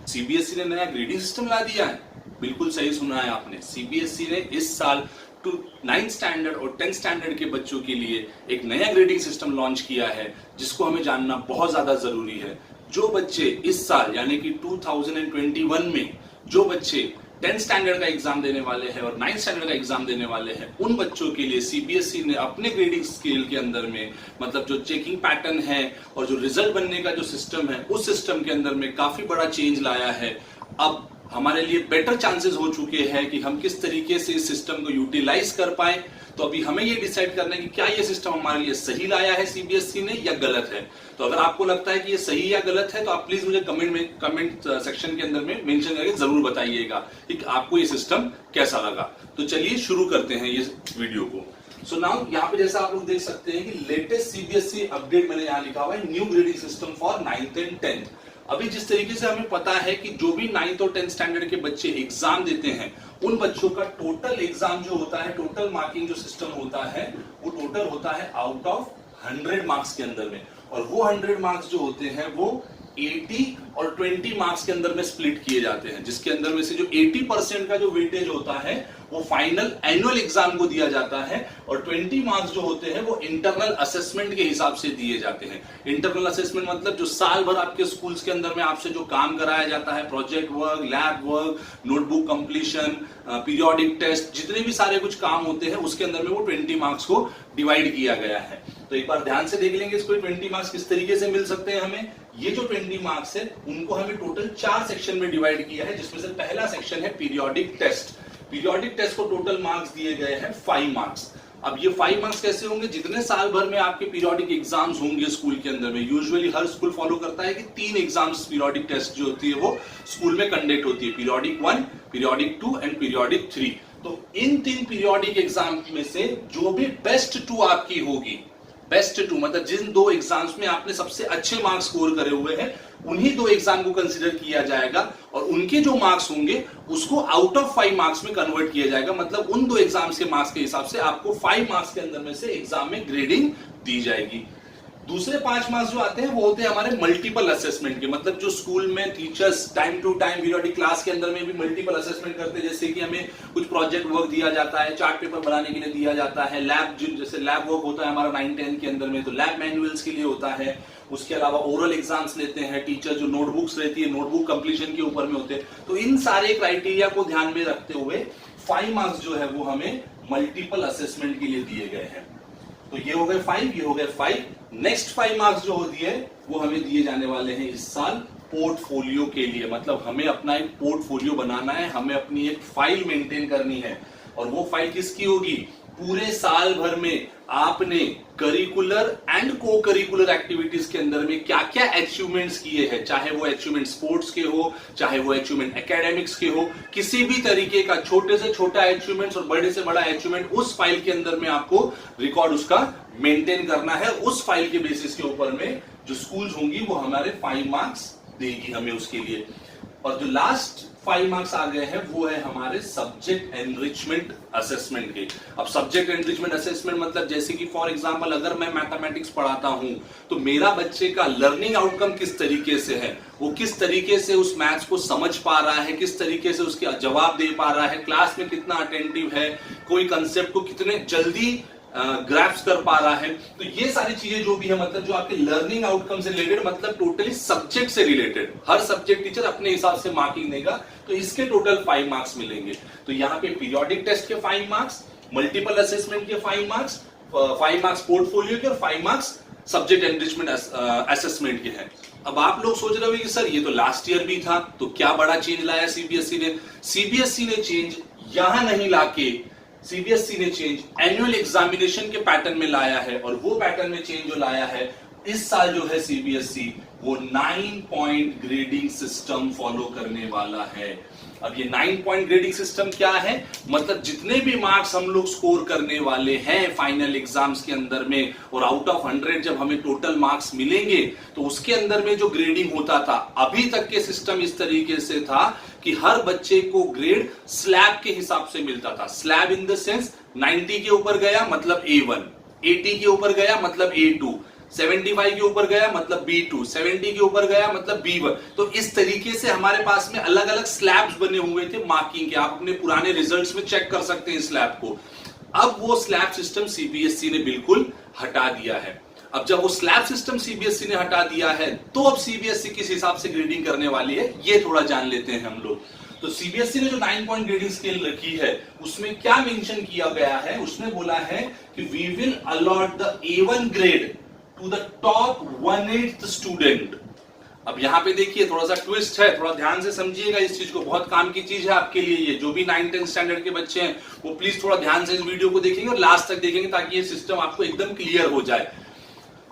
CBSE ने नया grading system ला दिया है। बिल्कुल सही सुना है आपने। सीबीएसई ने इस साल 9th स्टैंडर्ड और 10th स्टैंडर्ड के बच्चों के लिए एक नया ग्रेडिंग सिस्टम लॉन्च किया है, जिसको हमें जानना बहुत ज्यादा जरूरी है। जो बच्चे इस साल यानी कि 2021 में जो बच्चे 10th स्टैंडर्ड का एग्जाम देने वाले हैं और 9th स्टैंडर्ड का एग्जाम देने वाले हैं, उन बच्चों के लिए सीबीएसई ने अपने ग्रेडिंग स्केल के अंदर में मतलब जो चेकिंग पैटर्न है और जो रिजल्ट बनने का जो सिस्टम है, उस सिस्टम के अंदर में काफी बड़ा चेंज लाया है। अब हमारे लिए बेटर चांसेस हो चुके हैं कि हम किस तरीके से इस सिस्टम को यूटिलाइज कर पाए। तो अभी हमें ये डिसाइड करना है कि क्या ये सिस्टम हमारे लिए सही लाया है सीबीएसई ने या गलत है। तो अगर आपको लगता है कि ये सही या गलत है तो आप प्लीज मुझे कमेंट सेक्शन के अंदर में मेंशन करके जरूर बताइएगा कि आपको ये सिस्टम कैसा लगा। तो चलिए शुरू करते हैं ये वीडियो को। सो नाउ यहाँ पे जैसा आप लोग देख सकते हैं कि लेटेस्ट सीबीएसई अपडेट मैंने यहाँ लिखा हुआ है, new grading system for 9th and 10th। अभी जिस तरीके से हमें पता है कि जो भी 9th और 10th स्टैंडर्ड के बच्चे एग्जाम देते हैं, उन बच्चों का टोटल एग्जाम जो होता है, टोटल मार्किंग जो सिस्टम होता है, वो टोटल होता है आउट ऑफ 100 मार्क्स के अंदर में। और वो 100 मार्क्स जो होते हैं वो 80 और 20 मार्क्स के अंदर में स्प्लिट किए जाते हैं, जिसके अंदर में से जो 80% का जो वेटेज होता है वो फाइनल एनुअल एग्जाम को दिया जाता है और 20 मार्क्स जो होते हैं वो इंटरनल असेसमेंट के हिसाब से दिए जाते हैं। इंटरनल असेसमेंट मतलब जो साल भर आपके स्कूल्स के अंदर में आपसे जो काम कराया जाता है, project work, lab work, notebook completion, periodic test, जितने भी सारे कुछ काम होते हैं उसके अंदर में वो 20 मार्क्स को डिवाइड किया गया है। तो एक बार ध्यान से देख लेंगे इसको 20 मार्क्स किस तरीके से मिल सकते हैं हमें। ये जो 20 मार्क्स है उनको हमें टोटल 4 सेक्शन में डिवाइड किया है, जिसमें से पहला सेक्शन है पीरियोडिक टेस्ट। पीरियोडिक टेस्ट को टोटल मार्क्स दिए गए हैं 5 मार्क्स। अब ये 5 मार्क्स कैसे होंगे? जितने साल भर में आपके पीरियोडिक एग्जाम्स होंगे स्कूल के अंदर में, यूजुअली हर स्कूल फॉलो करता है कि 3 एग्जाम्स पीरियोडिक टेस्ट जो होती है वो स्कूल में कंडक्ट होती है, पीरियोडिक 1, पीरियोडिक 2 एंड पीरियोडिक 3। तो इन 3 पीरियोडिक एग्जाम में से जो भी बेस्ट 2 आपकी होगी, बेस्ट 2 मतलब जिन 2 एग्जाम्स में आपने सबसे अच्छे मार्क्स स्कोर करे हुए हैं, उन्हीं 2 एग्जाम को कंसीडर किया जाएगा और उनके जो मार्क्स होंगे उसको आउट ऑफ 5 मार्क्स में कन्वर्ट किया जाएगा। मतलब उन 2 एग्जाम्स के मार्क्स के हिसाब से आपको 5 मार्क्स के अंदर में से एग्जाम में ग्रेडिंग दी जाएगी। दूसरे 5 मार्क्स जो आते हैं वो होते हैं हमारे मल्टीपल असेसमेंट के। मतलब जो स्कूल में teachers time to time periodic class के अंदर में भी मल्टीपल असेसमेंट करते हैं, जैसे कि हमें कुछ प्रोजेक्ट वर्क दिया जाता है, चार्ट पेपर बनाने के लिए दिया जाता है, लैब जैसे लैब वर्क होता है हमारा 9th 10th के अंदर में, तो लैब मैनुअल्स के लिए होता है। उसके अलावा ओरल एग्जाम्स लेते हैं टीचर, जो नोटबुक्स रहती है नोटबुक कंप्लीशन के ऊपर में होते हैं। तो इन सारे क्राइटेरिया को ध्यान में रखते हुए 5 मार्क्स जो है वो हमें मल्टीपल असेसमेंट के लिए दिए गए हैं। तो ये हो गए 5, ये हो गए 5। नेक्स्ट 5 मार्क्स जो होती है वो हमें दिए जाने वाले हैं इस साल पोर्टफोलियो के लिए। मतलब हमें अपना एक पोर्टफोलियो बनाना है, हमें अपनी एक फाइल मेंटेन करनी है। और वो फाइल किसकी होगी? पूरे साल भर में आपने करिकुलर एंड को करिकुलर एक्टिविटीज के अंदर में क्या क्या अचीवमेंट्स किए हैं, चाहे वो अचीवमेंट स्पोर्ट्स के हो, चाहे वो अचीवमेंट एकेडमिक्स के हो, किसी भी तरीके का छोटे से छोटा अचीवमेंट्स और बड़े से बड़ा अचीवमेंट उस फाइल के अंदर में आपको रिकॉर्ड उसका मेंटेन करना है। उस फाइल के बेसिस के ऊपर में जो स्कूल्स होंगी वो हमारे 5 मार्क्स देगी हमें उसके लिए। और जो लास्ट 5 मार्क्स आ गए हैं वो है हमारे सब्जेक्ट एनरिचमेंट असेसमेंट के। अब सब्जेक्ट एनरिचमेंट असेसमेंट मतलब जैसे कि फॉर एग्जांपल अगर मैं मैथमेटिक्स पढ़ाता हूं तो मेरा बच्चे का लर्निंग आउटकम किस तरीके से है, वो किस तरीके से उस मैथ्स को समझ पा रहा है, किस तरीके से उसके जवाब दे पा रहा है, क्लास में कितना अटेंटिव है, कोई कंसेप्ट को कितने जल्दी ग्रैप्स कर पा रहा है। तो ये सारी चीजें जो भी है मतलब जो आपके लर्निंग आउटकम से रिलेटेड, मतलब टोटली सब्जेक्ट से रिलेटेड, हर सब्जेक्ट टीचर अपने हिसाब से मार्किंग देगा। तो इसके टोटल 5 मार्क्स मिलेंगे। तो यहाँ पे पीरियोडिक टेस्ट के 5 मार्क्स, मल्टीपल असेसमेंट के 5 मार्क्स, 5 मार्क्स पोर्टफोलियो के और 5 मार्क्स सब्जेक्ट एनरिचमेंट असेसमेंट के हैं। अब आप लोग सोच रहे हो कि सर ये तो लास्ट ईयर भी था, तो क्या बड़ा चेंज लाया सीबीएसई ने? सीबीएसई ने चेंज यहां नहीं लाके सीबीएसई ने चेंज एनुअल एग्जामिनेशन के पैटर्न में लाया है। और वो पैटर्न में चेंज जो लाया है इस साल जो है सीबीएसई वो 9 पॉइंट ग्रेडिंग सिस्टम फॉलो करने वाला है। अब ये 9 पॉइंट ग्रेडिंग सिस्टम क्या है? मतलब जितने भी मार्क्स हम लोग स्कोर करने वाले हैं फाइनल एग्जाम्स के अंदर में, और आउट ऑफ 100 जब हमें टोटल मार्क्स मिलेंगे तो उसके अंदर में जो ग्रेडिंग होता था, अभी तक के सिस्टम इस तरीके से था कि हर बच्चे को ग्रेड स्लैब के हिसाब से मिलता था। स्लैब इन द सेंस 90 के ऊपर गया मतलब A1, 80 के ऊपर गया मतलब A2, 75 के ऊपर गया मतलब B2, 70 के ऊपर गया मतलब B1। तो इस तरीके से हमारे पास में अलग अलग स्लैब्स बने हुए थे मार्किंग के, आप अपने पुराने रिजल्ट्स में चेक कर सकते हैं इस स्लैब को। अब वो स्लैब सिस्टम सीबीएसई ने बिल्कुल हटा दिया है। अब जब वो स्लैब सिस्टम सीबीएसई ने हटा दिया है तो अब सीबीएसई किस हिसाब से ग्रेडिंग करने वाली है ये थोड़ा जान लेते हैं हम लोग। तो सीबीएसई ने जो 9 पॉइंट ग्रेडिंग स्केल रखी है उसमें क्या मेंशन किया गया है, उसमें बोला है कि we will allot the A1 grade to the top 1/8 student. अब यहां पे देखिए थोड़ा सा ट्विस्ट है, थोड़ा ध्यान से समझिएगा इस चीज को, बहुत काम की चीज है आपके लिए ये। जो भी 9-10 स्टैंडर्ड के बच्चे हैं वो प्लीज थोड़ा ध्यान से इस वीडियो को देखेंगे और लास्ट तक देखेंगे ताकि ये सिस्टम आपको एकदम क्लियर हो जाए।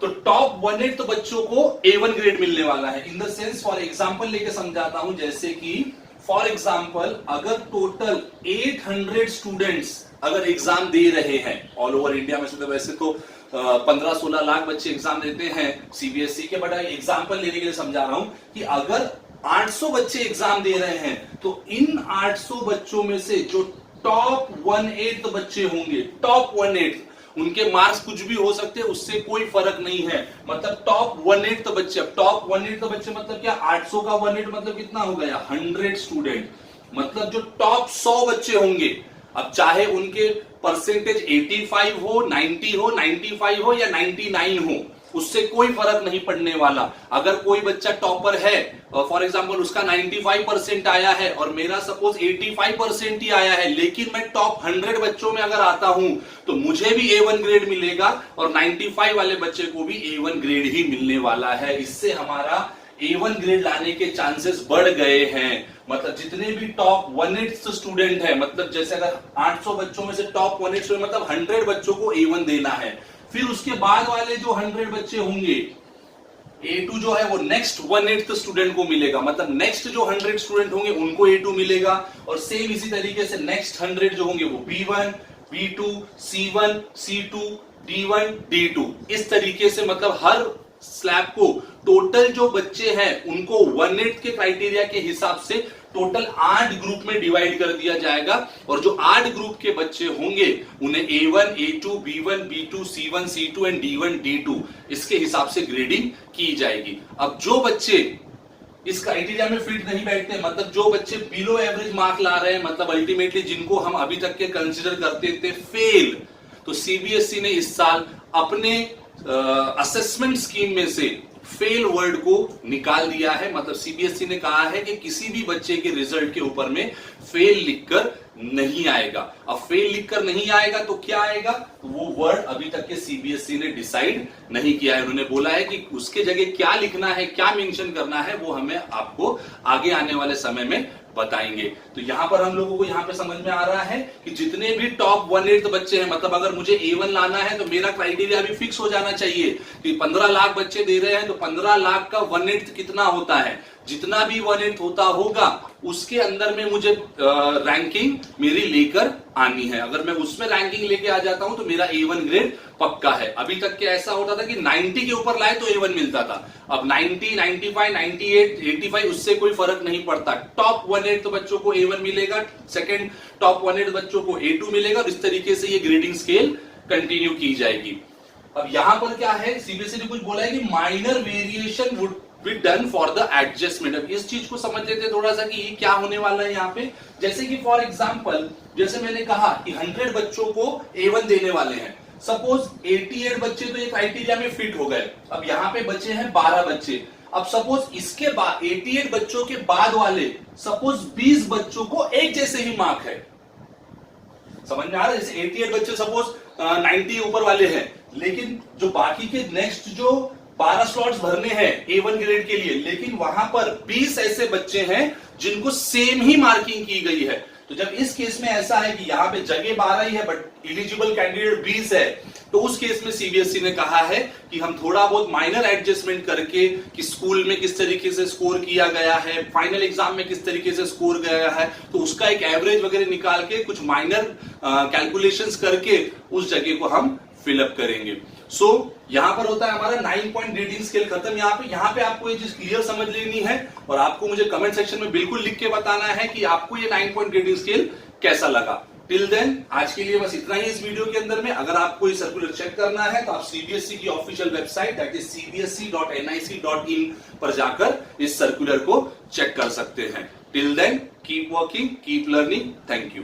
तो टॉप 1/8 तो बच्चों को A1 ग्रेड मिलने वाला है। In the sense for example लेके समझाता हूं, जैसे कि फॉर एग्जांपल अगर टोटल 800 स्टूडेंट्स अगर एग्जाम दे रहे हैं ऑल ओवर इंडिया में से, तो वैसे तो 15-16 लाख बच्चे एग्जाम देते हैं सीबीएसई के, बट एग्जांपल लेने के लिए समझा रहा हूं कि अगर 800 बच्चे एग्जाम दे रहे हैं तो इन 800 बच्चों में से जो टॉप 1/8 बच्चे होंगे, टॉप 1/8, उनके मार्क्स कुछ भी हो सकते हैं, उससे कोई फर्क नहीं है। मतलब टॉप 1/8 तो बच्चे, अब टॉप 1/8 तो बच्चे मतलब क्या, 800 का 1/8 मतलब कितना हो गया, 100 स्टूडेंट। मतलब जो टॉप 100 बच्चे होंगे, अब चाहे उनके परसेंटेज 85 हो, 90 हो, 95 हो या 99 हो, उससे कोई फर्क नहीं पड़ने वाला। अगर कोई बच्चा टॉपर है और फॉर एग्जांपल उसका 95% आया है और मेरा सपोज 85% ही आया है, लेकिन मैं टॉप 100 बच्चों में अगर आता हूं तो मुझे भी A1 ग्रेड मिलेगा और 95 वाले बच्चे को भी A1 ग्रेड ही मिलने वाला है। इससे हमारा A1 ग्रेड लाने के चांसेस बढ़ गए हैं। मतलब जितने भी टॉप 1/8 स्टूडेंट है, मतलब जैसे अगर 800 बच्चों में से टॉप 1/8 मतलब 100 बच्चों को A1 देना है, फिर उसके बाद वाले जो 100 बच्चे होंगे A2 जो है वो नेक्स्ट 1/8 स्टूडेंट को मिलेगा। मतलब नेक्स्ट जो 100 स्टूडेंट होंगे उनको A2 मिलेगा और सेम इसी तरीके से नेक्स्ट 100 जो होंगे वो B1, B2, C1, C2, D1, D2, इस तरीके से मतलब हर स्लैब को टोटल जो बच्चे हैं उनको 1/8 के क्राइटेरिया के हिसाब से टोटल 8 ग्रुप में डिवाइड कर दिया जाएगा और जो 8 ग्रुप के बच्चे होंगे उन्हें A1, A2, B1, B2, C1, C2 and D1, D2 इसके हिसाब से ग्रेडिंग की जाएगी। अब जो बच्चे इस क्राइटेरिया में फिट नहीं बैठते, मतलब जो बच्चे बिलो एवरेज मार्क ला रहे हैं, मतलब अल्टीमेटली जिनको हम अभी तक के कंसिडर करते थे फेल, तो सीबीएसई ने इस साल अपने असेसमेंट स्कीम में से फेल वर्ड को निकाल दिया है। मतलब सीबीएसई ने कहा है कि किसी भी बच्चे के रिजल्ट के ऊपर में फेल लिखकर नहीं आएगा। अब फेल लिखकर नहीं आएगा तो क्या आएगा, तो वो वर्ड अभी तक के सीबीएसई ने डिसाइड नहीं किया है। उन्होंने बोला है कि उसके जगह क्या लिखना है, क्या मेंशन करना है, वो हमें आपको आगे आने वाले समय में बताएंगे। तो यहां पर हम लोगों को यहां पे समझ में आ रहा है कि जितने भी टॉप 1/8 बच्चे हैं, मतलब अगर मुझे A1 लाना है तो मेरा क्राइटेरिया भी फिक्स हो जाना चाहिए कि 15 लाख बच्चे दे रहे हैं तो 15 लाख का 1/8 कितना होता है, जितना भी 1/8 होता होगा उसके अंदर में मुझे रैंकिंग मेरी लेकर आनी है। अगर मैं उसमें रैंकिंग लेके आ जाता हूं तो मेरा A1 ग्रेड पक्का है। अभी तक के ऐसा होता था कि 90 के ऊपर लाए तो A1 मिलता था, अब 90, 95, 98, 85 उससे कोई फर्क नहीं पड़ता। टॉप 1/8 तो बच्चों को A1 मिलेगा, सेकंड टॉप 1/8 बच्चों को A2 मिलेगा और इस तरीके से ये ग्रेडिंग स्केल कंटिन्यू की जाएगी। अब यहां पर क्या है, सीबीएसई ने कुछ बोला है कि minor variation would be done for the adjustment. अब इस चीज को समझ लेते हैं थोड़ा सा कि ये क्या होने वाला है यहाँ पे। जैसे कि फॉर एग्जांपल जैसे मैंने कहा कि 100 बच्चों को A1 देने वाले हैं, सपोज 88 बच्चे तो ये क्राइटेरिया में फिट हो गए। अब यहाँ पे बच्चे हैं 12 बच्चे। अब सपोज इसके बाद 88 बच्चों के बाद वाले सपोज 20 बच्चों को एक जैसे ही मार्क है, समझ में आ रहा है। जैसे 88 बच्चे सपोज 90 ऊपर वाले हैं, लेकिन जो बाकी के नेक्स्ट जो 12 स्लॉट्स भरने हैं A1 ग्रेड के लिए, लेकिन वहां पर 20 ऐसे बच्चे हैं जिनको सेम ही मार्किंग की गई है। तो जब इस केस में ऐसा है कि यहाँ पे जगह 12 ही है बट एलिजिबल कैंडिडेट 20 है, तो उस केस में सीबीएसई ने कहा है कि हम थोड़ा बहुत माइनर एडजस्टमेंट करके कि स्कूल में किस तरीके से स्कोर किया गया है, फाइनल एग्जाम में किस तरीके से स्कोर गया है, तो उसका एक एवरेज वगैरह निकाल के कुछ माइनर कैलकुलेशंस करके उस जगह को हम फिलअप करेंगे। सो यहां पर होता है हमारा 9 पॉइंट ग्रेडिंग स्केल खत्म। यहाँ पे आपको ये चीज क्लियर समझ लेनी है और आपको मुझे कमेंट सेक्शन में बिल्कुल लिख के बताना है कि आपको ये 9 पॉइंट ग्रेडिंग स्केल कैसा लगा। टिल देन आज के लिए बस इतना ही इस वीडियो के अंदर में। अगर आपको ये सर्कुलर चेक करना है तो आप सीबीएसई की official website that is cbsc.nic.in पर जाकर इस सर्कुलर को चेक कर सकते हैं। Till then keep working, keep learning. Thank you.